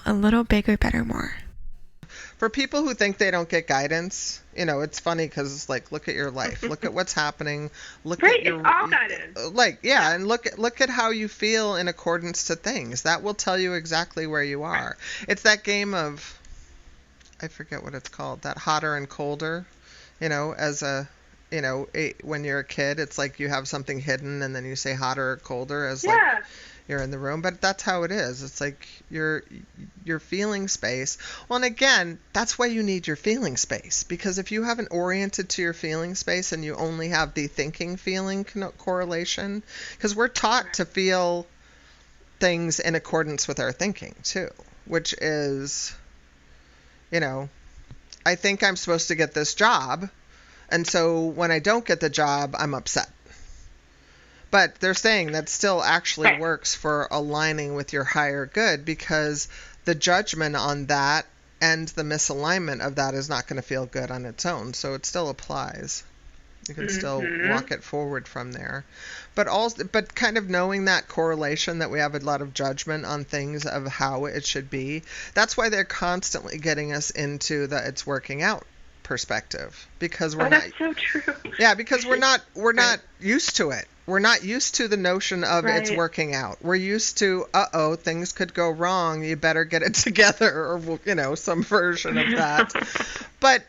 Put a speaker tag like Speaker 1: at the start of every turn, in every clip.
Speaker 1: a little bigger, better, more.
Speaker 2: For people who think they don't get guidance, it's funny because it's like, look at your life, look at what's happening, look at
Speaker 3: Right, it's
Speaker 2: your,
Speaker 3: all guidance.
Speaker 2: like, yeah,
Speaker 3: Yeah.
Speaker 2: and look at how you feel in accordance to things. That will tell you exactly where you
Speaker 3: Right.
Speaker 2: are. It's that game of, I forget what it's called, that hotter and colder, as when you're a kid, it's like you have something hidden and then you say hotter or colder as like
Speaker 3: Yeah.
Speaker 2: you're in the room, but that's how it is. It's like your feeling space. Well, and again, that's why you need your feeling space, because if you haven't oriented to your feeling space and you only have the thinking feeling correlation, because we're taught to feel things in accordance with our thinking too, which is, you know, I think I'm supposed to get this job, and so when I don't get the job, I'm upset. But they're saying that still actually
Speaker 3: Right.
Speaker 2: works for aligning with your higher good, because the judgment on that and the misalignment of that is not going to feel good on its own. So it still applies. You can still
Speaker 3: Mm-hmm.
Speaker 2: walk it forward from there. But kind of knowing that correlation, that we have a lot of judgment on things of how it should be. That's why they're constantly getting us into the it's working out perspective, because we're
Speaker 3: Oh,
Speaker 2: not
Speaker 3: that's so true.
Speaker 2: yeah, because we're
Speaker 3: Right.
Speaker 2: not used to it. We're not used to the notion of it's
Speaker 3: Right.
Speaker 2: working out. We're used to, uh-oh, things could go wrong. You better get it together, or some version of that. But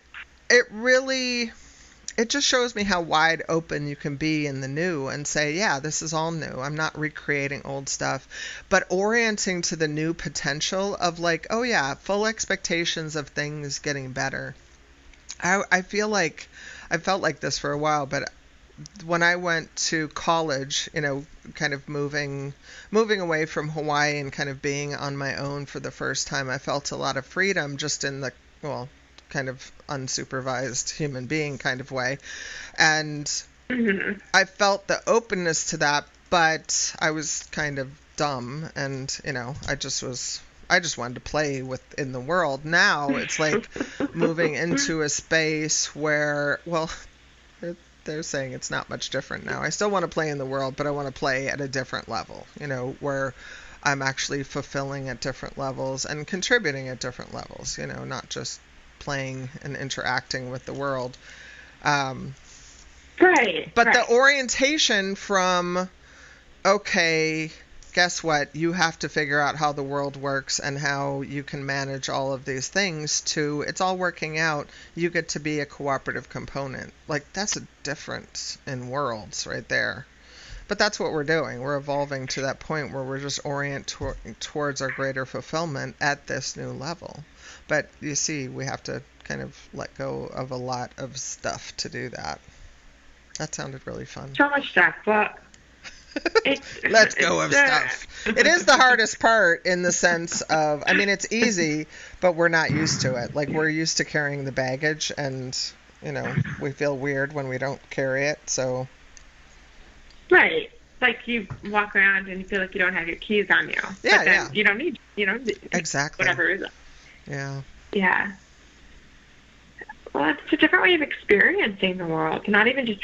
Speaker 2: it really it just shows me how wide open you can be in the new and say, yeah, this is all new. I'm not recreating old stuff, but orienting to the new potential of like, oh yeah, full expectations of things getting better. I feel like I felt like this for a while, but when I went to college, kind of moving away from Hawaii and kind of being on my own for the first time, I felt a lot of freedom just in the, well, kind of unsupervised human being kind of way. And
Speaker 3: Mm-hmm.
Speaker 2: I felt the openness to that, but I was kind of dumb, and I just wanted to play in the world. Now it's like moving into a space where, well, they're saying it's not much different now. I still want to play in the world, but I want to play at a different level, where I'm actually fulfilling at different levels and contributing at different levels, not just playing and interacting with the world. Um,
Speaker 3: Right.
Speaker 2: but the
Speaker 3: Right.
Speaker 2: orientation from, okay, guess what? You have to figure out how the world works and how you can manage all of these things, to it's all working out. You get to be a cooperative component. Like, that's a difference in worlds right there. But that's what we're doing. We're evolving to that point where we're just towards our greater fulfillment at this new level. But you see, we have to kind of let go of a lot of stuff to do that. That sounded really fun.
Speaker 3: So much stuff, but it's
Speaker 2: Let's go of
Speaker 3: it's
Speaker 2: stuff. It is the hardest part, in the sense of, I mean, it's easy, but we're not used to it. Like, we're used to carrying the baggage, and, we feel weird when we don't carry it. So,
Speaker 3: right. Like you walk around and you feel like you don't have your keys on you,
Speaker 2: yeah,
Speaker 3: but
Speaker 2: yeah,
Speaker 3: then you don't need,
Speaker 2: exactly.
Speaker 3: whatever reason.
Speaker 2: Yeah.
Speaker 3: Yeah. Well, it's a different way of experiencing the world. Not even just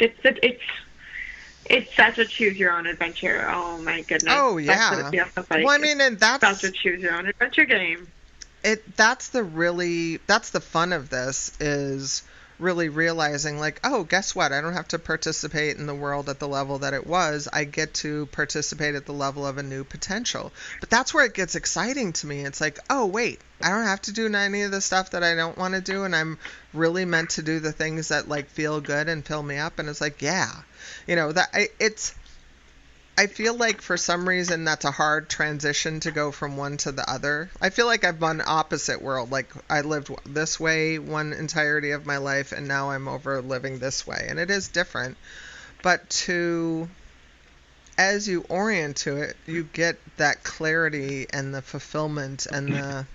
Speaker 3: it's such a choose your own adventure. Oh my goodness.
Speaker 2: Oh,
Speaker 3: That's what
Speaker 2: yeah.
Speaker 3: it feels like.
Speaker 2: Well, I mean, and
Speaker 3: It's such a choose your own adventure game.
Speaker 2: that's the fun of this, is really realizing, like, oh, guess what? I don't have to participate in the world at the level that it was. I get to participate at the level of a new potential. But that's where it gets exciting to me. It's like, oh, wait, I don't have to do any of the stuff that I don't want to do, and I'm really meant to do the things that, like, feel good and fill me up. And it's like, yeah, I feel like for some reason that's a hard transition to go from one to the other. I feel like I've gone opposite world. Like, I lived this way one entirety of my life, and now I'm over living this way. And it is different. But as you orient to it, you get that clarity and the fulfillment and the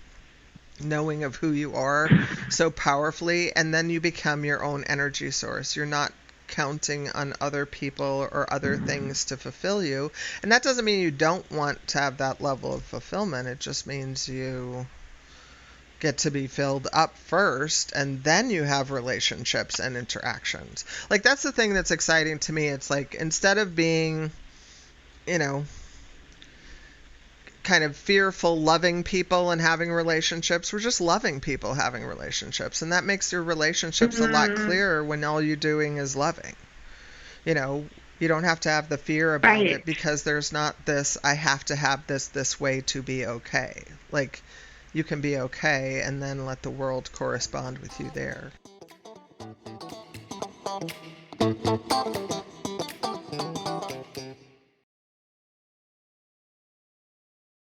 Speaker 2: knowing of who you are so powerfully, and then you become your own energy source. You're not counting on other people or other things to fulfill you. And that doesn't mean you don't want to have that level of fulfillment. It just means you get to be filled up first, and then you have relationships and interactions. Like, that's the thing that's exciting to me. It's like, instead of being, you know, kind of fearful loving people and having relationships. We're just loving people having relationships. And that makes your relationships a lot clearer when all you're doing is loving. You know, you don't have to have the fear about it because there's not this, I have to have this way to be okay. Like, you can be okay and then let the world correspond with you there.